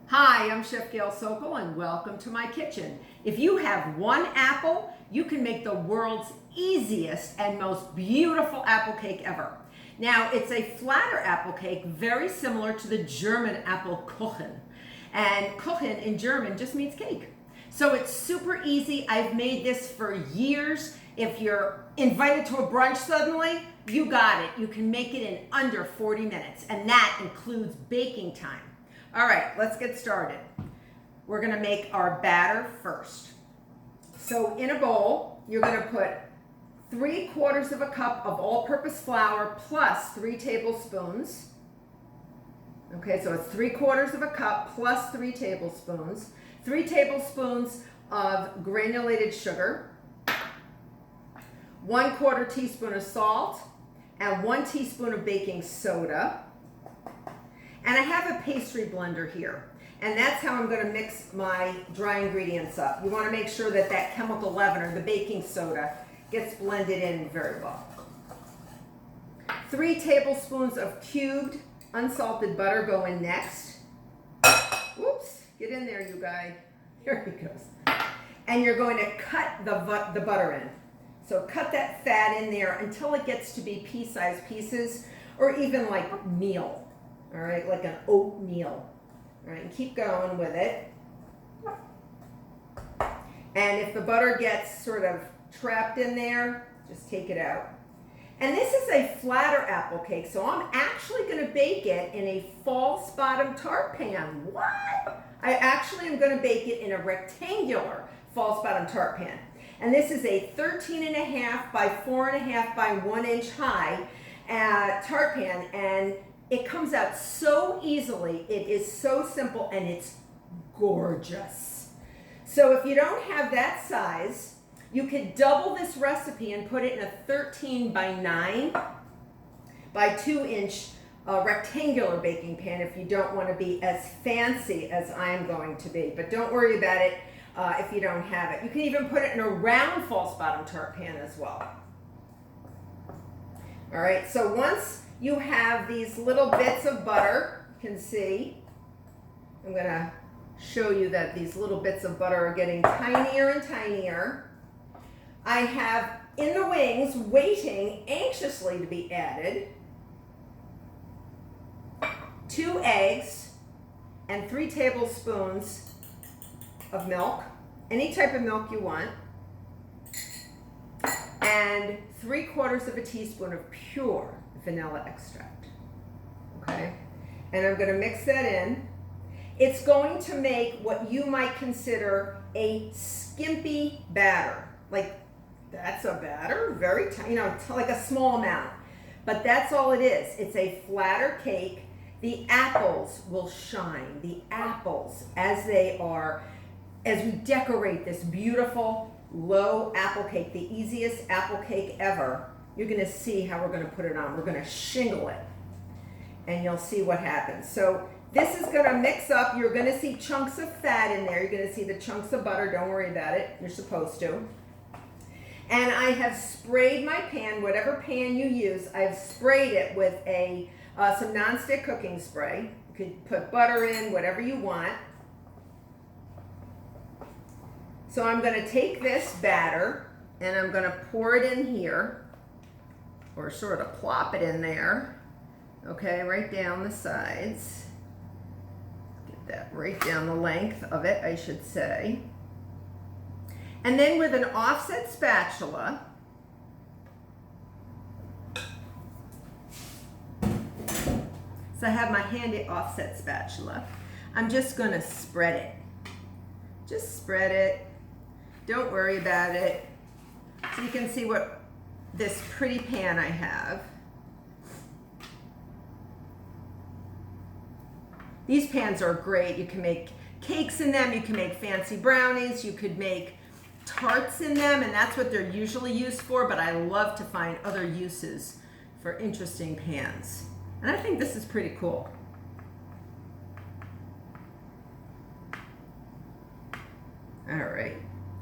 Hi, I'm Chef Gail Sokol and welcome to my kitchen. If you have one apple, you can make the world's easiest and most beautiful apple cake ever. Now, it's a flatter apple cake, very similar to the German apple kuchen. And kuchen in German just means cake. So it's super easy. I've made this for years. If you're invited to a brunch suddenly, you got it. You can make it in under 40 minutes, and that includes baking time. All right, let's get started. We're gonna make our batter first. So in a bowl, you're gonna put 3/4 of a cup of all-purpose flour plus 3 tablespoons. Okay, so it's 3/4 of a cup plus 3 tablespoons. 3 tablespoons of granulated sugar, 1/4 teaspoon of salt, and 1 teaspoon of baking soda. And I have a pastry blender here, and that's how I'm going to mix my dry ingredients up. You want to make sure that that chemical leavener, the baking soda, gets blended in very well. 3 tablespoons of cubed unsalted butter go in next. Whoops, get in there, you guy. Here he goes. And you're going to cut the butter in. So cut that fat in there until it gets to be pea-sized pieces, or even like meal. All right, like an oatmeal. All right, and keep going with it. And if the butter gets sort of trapped in there, just take it out. And this is a flatter apple cake, so I'm actually going to bake it in a false bottom tart pan. What? I actually am going to bake it in a rectangular false bottom tart pan. And this is a 13.5 by 4.5 by 1 inch high tart pan, and it comes out so easily. It is so simple, and it's gorgeous. So if you don't have that size, you could double this recipe and put it in a 13 by 9 by 2 inch rectangular baking pan if you don't want to be as fancy as I'm going to be. But don't worry about it if you don't have it. You can even put it in a round false bottom tart pan as well. All right, so once you have these little bits of butter, you can see, I'm going to show you that these little bits of butter are getting tinier and tinier. I have in the wings, waiting anxiously to be added, 2 eggs and 3 tablespoons of milk, any type of milk you want, and 3/4 of a teaspoon of pure vanilla extract. Okay, and I'm going to mix that in. It's going to make what you might consider a skimpy batter. Like, that's a batter, very tiny, like a small amount. But that's all it is. It's a flatter cake. The apples will shine. The apples, as we decorate this beautiful low apple cake, the easiest apple cake ever. You're going to see how we're going to put it on. We're going to shingle it, and you'll see what happens. So this is going to mix up. You're going to see chunks of fat in there. You're going to see the chunks of butter. Don't worry about it. You're supposed to. And I have sprayed my pan, whatever pan you use, I've sprayed it with some nonstick cooking spray. You could put butter in, whatever you want. So I'm going to take this batter, and I'm going to pour it in here, or sort of plop it in there, okay, right down the sides. Get that right down the length of it, I should say. And then with an offset spatula, so I have my handy offset spatula, I'm just going to spread it. Just spread it. Don't worry about it. So you can see what this pretty pan I have. These pans are great. You can make cakes in them. You can make fancy brownies. You could make tarts in them, and that's what they're usually used for, but I love to find other uses for interesting pans. And I think this is pretty cool. All right.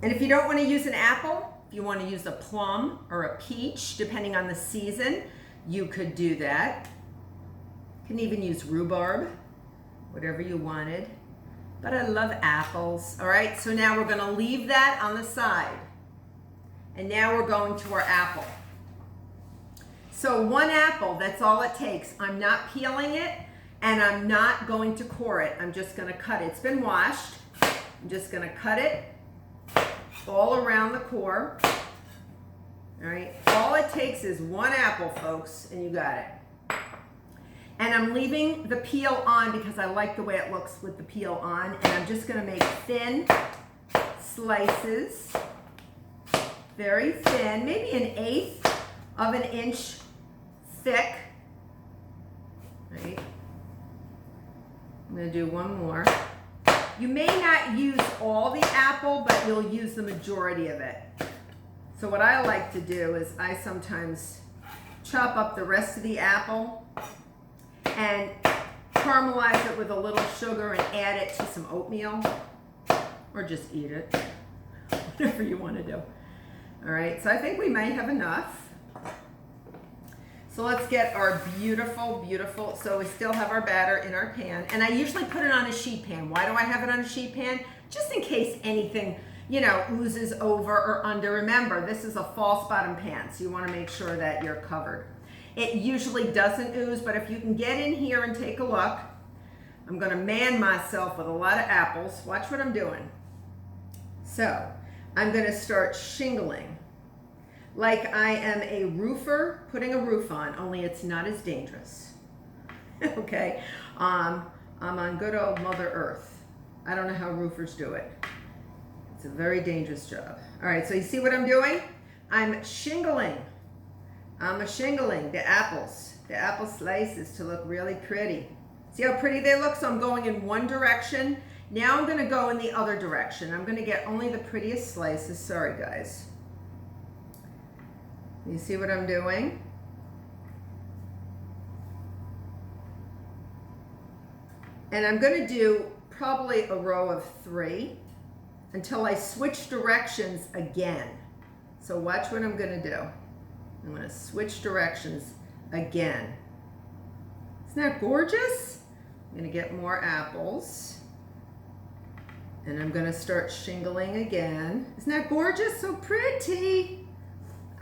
And if you don't want to use an apple, if you want to use a plum or a peach, depending on the season, you could do that. You can even use rhubarb, whatever you wanted. but I love apples. All right, so now we're gonna leave that on the side. And now we're going to our apple. So 1 apple, that's all it takes. I'm not peeling it and I'm not going to core it. I'm just gonna cut it. It's been washed. I'm just gonna cut it all around the core. All right, all it takes is 1 apple, folks, and you got it. And I'm leaving the peel on because I like the way it looks with the peel on. And I'm just gonna make thin slices, very thin, maybe 1/8 of an inch thick. Right? I'm gonna do 1 more. You may not use all the apple, but you'll use the majority of it. So what I like to do is I sometimes chop up the rest of the apple and caramelize it with a little sugar and add it to some oatmeal, or just eat it, whatever you want to do. All right, so I think we may have enough. So let's get our beautiful, beautiful, so we still have our batter in our pan, and I usually put it on a sheet pan. Why do I have it on a sheet pan? Just in case anything, you know, oozes over or under. Remember, this is a false bottom pan, so you want to make sure that you're covered. It usually doesn't ooze, but if you can get in here and take a look, I'm going to man myself with a lot of apples. Watch what I'm doing. So I'm going to start shingling like I am a roofer putting a roof on, only it's not as dangerous. Okay, I'm on good old Mother Earth. I don't know how roofers do it. It's a very dangerous job. All right, so you see what I'm doing? I'm shingling. I'm shingling the apples, the apple slices to look really pretty. See how pretty they look? So I'm going in one direction. Now I'm gonna go in the other direction. I'm gonna get only the prettiest slices. Sorry, guys. You see what I'm doing? And I'm gonna do probably a row of 3 until I switch directions again. So watch what I'm gonna do. I'm gonna switch directions again. Isn't that gorgeous? I'm gonna get more apples. And I'm gonna start shingling again. Isn't that gorgeous? So pretty.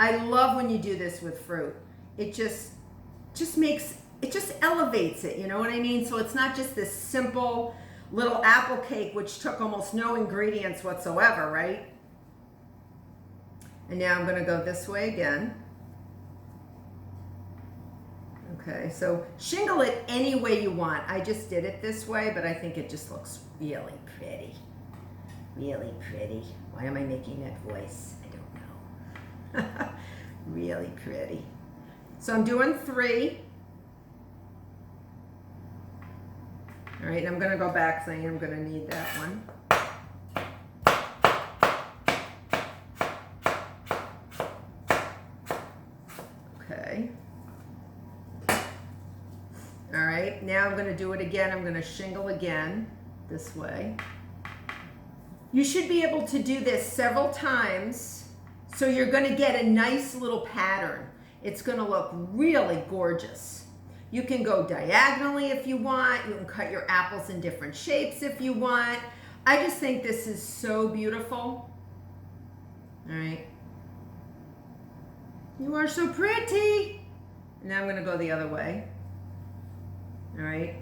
I love when you do this with fruit. It just elevates it, you know what I mean? So it's not just this simple little apple cake which took almost no ingredients whatsoever, right? And now I'm gonna go this way again. Okay, so shingle it any way you want. I just did it this way, but I think it just looks really pretty. Really pretty. Why am I making that voice? I don't know. Really pretty. So I'm doing 3. All right, I'm gonna go back because I am gonna need that one. Okay. All right, now I'm gonna do it again. I'm gonna shingle again this way. You should be able to do this several times, so you're gonna get a nice little pattern. It's gonna look really gorgeous. You can go diagonally if you want. You can cut your apples in different shapes if you want. I just think this is so beautiful. All right. You are so pretty. Now I'm gonna go the other way. All right.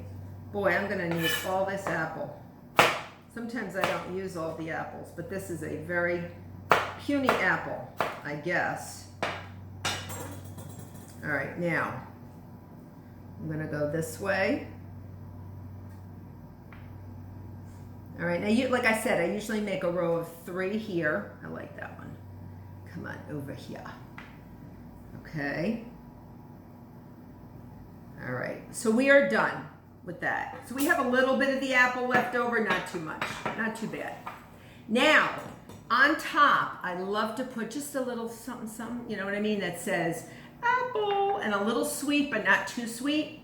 Boy, I'm gonna need all this apple. Sometimes I don't use all the apples, but this is a very puny apple, I guess. All right, now I'm gonna go this way. All right, now like I said, I usually make a row of 3 here. I like that one. Come on, over here. Okay. All right, so we are done with that. So we have a little bit of the apple left over, not too much, not too bad. Now, on top, I love to put just a little something, something, you know what I mean, that says apple, and a little sweet, but not too sweet.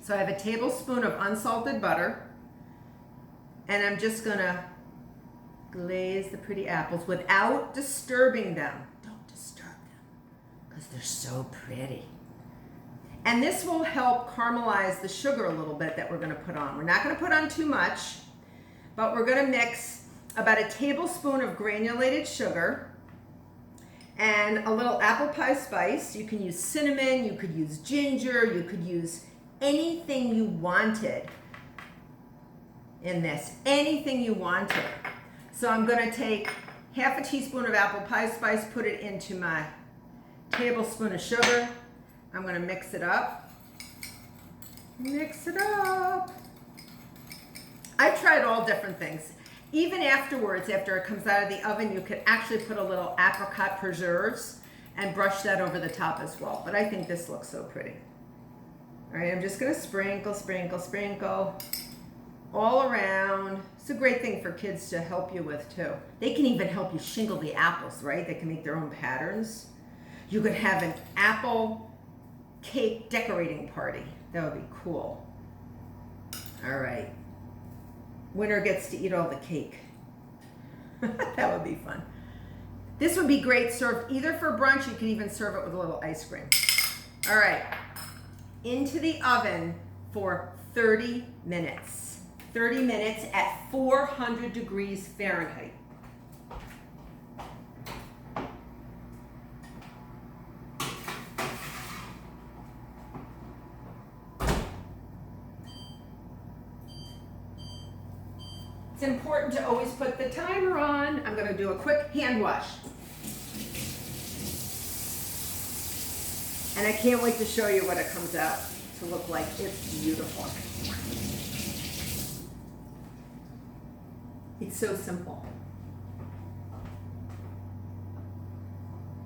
So I have a tablespoon of unsalted butter, and I'm just gonna glaze the pretty apples without disturbing them. Don't disturb them, because they're so pretty. And this will help caramelize the sugar a little bit that we're gonna put on. We're not gonna put on too much, but we're gonna mix about a tablespoon of granulated sugar and a little apple pie spice. You can use cinnamon, you could use ginger, you could use anything you wanted in this, anything you wanted. So I'm gonna take half a teaspoon of apple pie spice, put it into my tablespoon of sugar. I'm gonna mix it up. Mix it up. I've tried all different things. Even afterwards, after it comes out of the oven, you could actually put a little apricot preserves and brush that over the top as well. But I think this looks so pretty. All right, I'm just gonna sprinkle, sprinkle, sprinkle all around. It's a great thing for kids to help you with too. They can even help you shingle the apples, right? They can make their own patterns. You could have an apple cake decorating party. That would be cool. All right. Winner gets to eat all the cake. That would be fun. This would be great served either for brunch. You can even serve it with a little ice cream. All right. Into the oven for 30 minutes. 30 minutes at 400 degrees Fahrenheit. It's important to always put the timer on. I'm going to do a quick hand wash. And I can't wait to show you what it comes out to look like. It's beautiful. It's so simple.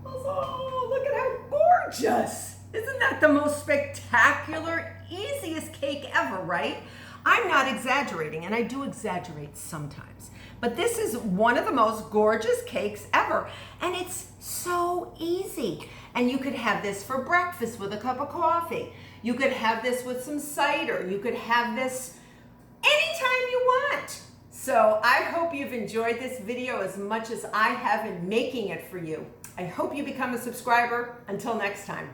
Oh, look at how gorgeous. Isn't that the most spectacular, easiest cake ever, right? I'm not exaggerating, and I do exaggerate sometimes. But this is one of the most gorgeous cakes ever, and it's so easy. And you could have this for breakfast with a cup of coffee. You could have this with some cider. You could have this anytime you want. So I hope you've enjoyed this video as much as I have in making it for you. I hope you become a subscriber. Until next time.